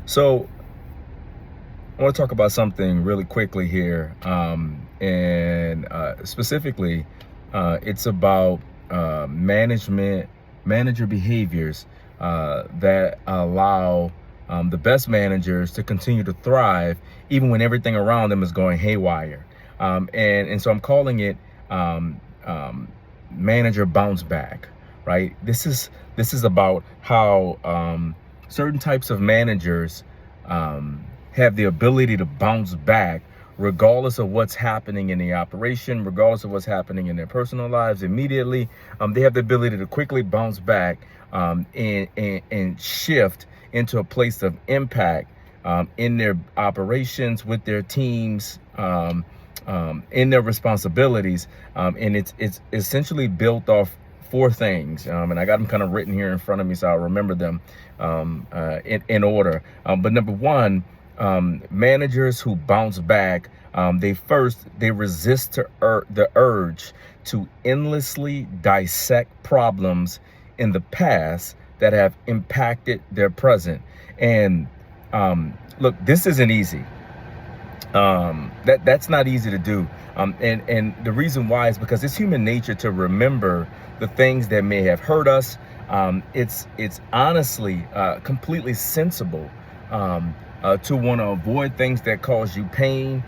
So I want to talk about something really quickly here, and specifically, it's about manager behaviors that allow the best managers to continue to thrive, even when everything around them is going haywire. And so I'm calling it um, um, manager bounce back. Right. This is about how certain types of managers have the ability to bounce back regardless of what's happening in the operation, regardless of what's happening in their personal lives immediately. They have the ability to quickly bounce back and shift into a place of impact in their operations, with their teams, in their responsibilities. And it's essentially built off four things, and I got them kind of written here in front of me so I'll remember them in order. But number one, managers who bounce back, they resist the urge to endlessly dissect problems in the past that have impacted their present. And look, this isn't easy. That's not easy to do. And the reason why is because it's human nature to remember the things that may have hurt us. It's honestly completely sensible to want to avoid things that cause you pain,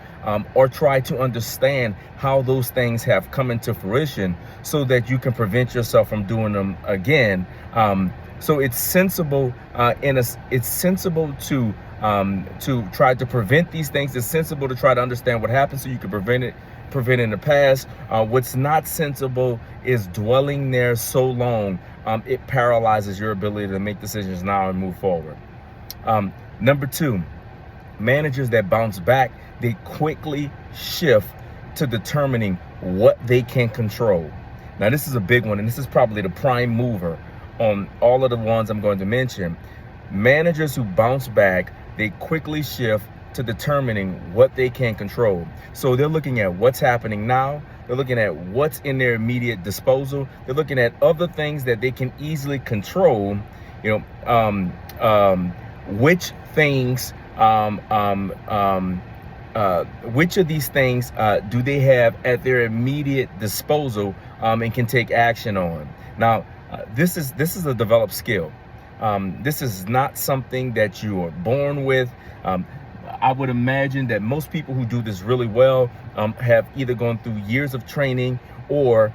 or try to understand how those things have come into fruition so that you can prevent yourself from doing them again. So it's sensible it's sensible to try to prevent these things. It's sensible to try to understand what happened so you can prevent it in the past. What's not sensible is dwelling there so long. It paralyzes your ability to make decisions now and move forward. Number two, managers that bounce back, they quickly shift to determining what they can control. Now, this is a big one, and this is probably the prime mover on all of the ones I'm going to mention. Managers who bounce back, they quickly shift to determining what they can control. So they're looking at what's happening now. They're looking at what's in their immediate disposal. They're looking at other things that they can easily control. Which things, which of these things do they have at their immediate disposal and can take action on? Now, this is a developed skill. This is not something that you are born with. I would imagine that most people who do this really well have either gone through years of training, or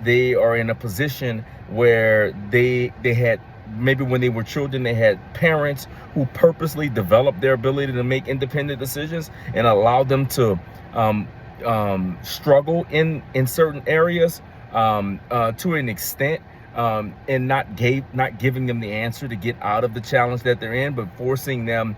they are in a position where they had, maybe when they were children, they had parents who purposely developed their ability to make independent decisions and allowed them to struggle in certain areas to an extent. And not giving them the answer to get out of the challenge that they're in, but forcing them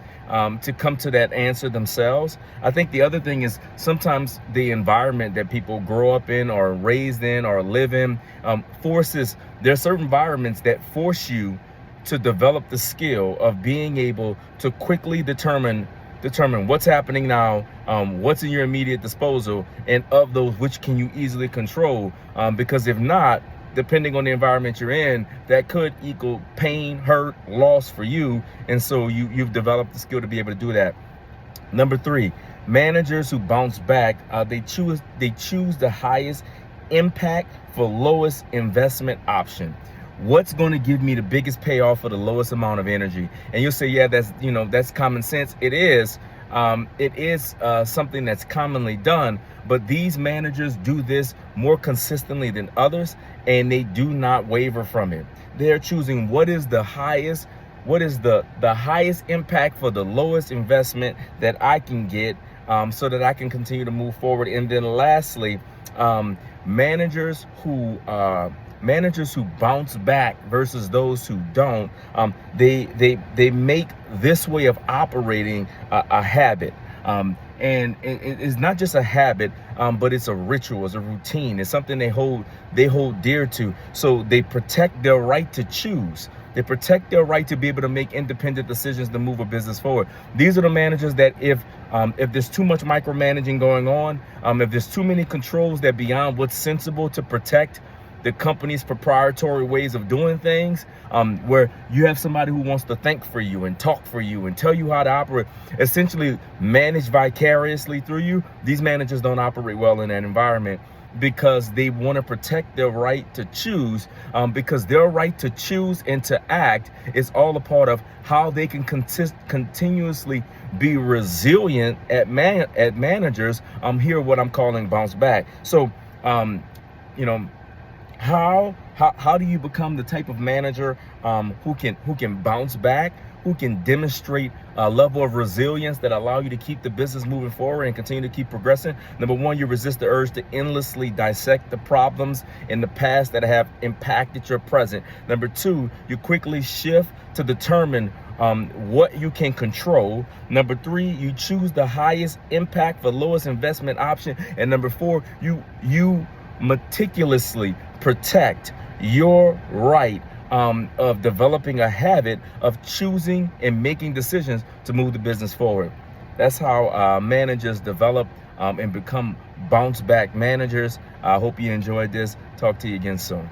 to come to that answer themselves. I think the other thing is sometimes the environment that people grow up in or raised in or live in there are certain environments that force you to develop the skill of being able to quickly determine what's happening now, what's in your immediate disposal, and of those, which can you easily control. Because if not, depending on the environment you're in, that could equal pain, hurt, loss for you. And so you've developed the skill to be able to do that. Number three, managers who bounce back, they choose the highest impact for lowest investment option. What's going to give me the biggest payoff for the lowest amount of energy? And you'll say, yeah, that's common sense. It is. It is something that's commonly done, but these managers do this more consistently than others, and they do not waver from it. They're choosing what is the highest impact for the lowest investment that I can get, so that I can continue to move forward. And then lastly, managers who bounce back versus those who don't, they make this way of operating a habit. And it's not just a habit, but it's a ritual, it's a routine. It's something they hold dear to. So they protect their right to choose. They protect their right to be able to make independent decisions to move a business forward. These are the managers that if there's too much micromanaging going on, if there's too many controls that beyond what's sensible to protect the company's proprietary ways of doing things, where you have somebody who wants to think for you and talk for you and tell you how to operate, essentially manage vicariously through you. These managers don't operate well in that environment, because they want to protect their right to choose, because their right to choose and to act is all a part of how they can continuously be resilient at managers. Here what I'm calling bounce back. So you know, how do you become the type of manager who can bounce back, who can demonstrate a level of resilience that allow you to keep the business moving forward and continue to keep progressing? Number one, you resist the urge to endlessly dissect the problems in the past that have impacted your present. Number two, you quickly shift to determine what you can control. Number three, you choose the highest impact for lowest investment option. And number four, you meticulously protect your right of developing a habit of choosing and making decisions to move the business forward. That's how managers develop and become bounce back managers. I hope you enjoyed this. Talk to you again soon.